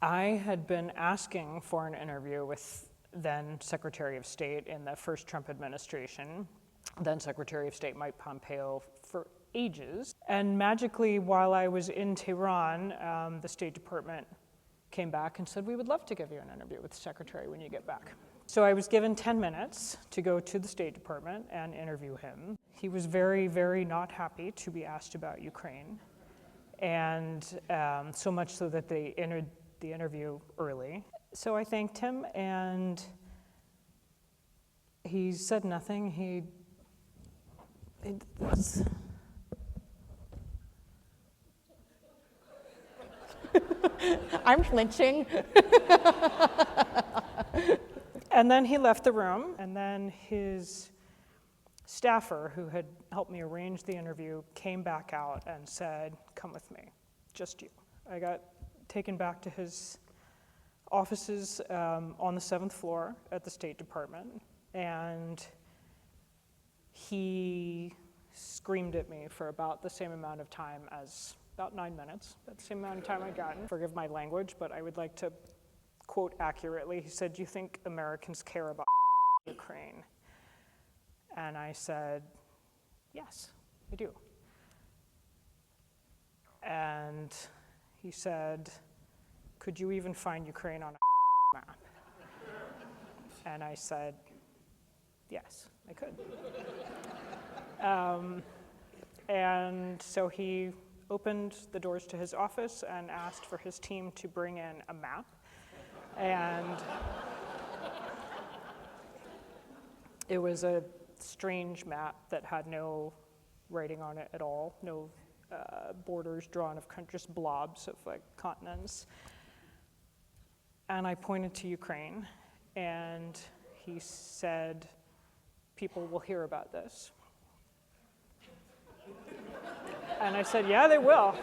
I had been asking for an interview with then Secretary of State in the first Trump administration, then Secretary of State Mike Pompeo, for ages. And magically, while I was in Tehran, the State Department came back and said, we would love to give you an interview with the Secretary when you get back. So I was given 10 minutes to go to the State Department and interview him. He was very, very not happy to be asked about Ukraine. And so much so that they entered the interview early. So I thanked him, and he said nothing. He did this. I'm flinching. And then he left the room, and then his staffer, who had helped me arrange the interview, came back out and said, come with me, just you. I got taken back to his offices on the 7th floor at the State Department, and he screamed at me for about the same amount of time as, about 9 minutes, about the same amount of time I'd gotten. Forgive my language, but I would like to quote accurately. He said, do you think Americans care about Ukraine? And I said, yes, I do. And he said, could you even find Ukraine on a map? And I said, yes, I could. And so he opened the doors to his office and asked for his team to bring in a map. And it was a strange map that had no writing on it at all, no borders drawn of just blobs of like continents. And I pointed to Ukraine, and he said, people will hear about this. And I said, yeah, they will.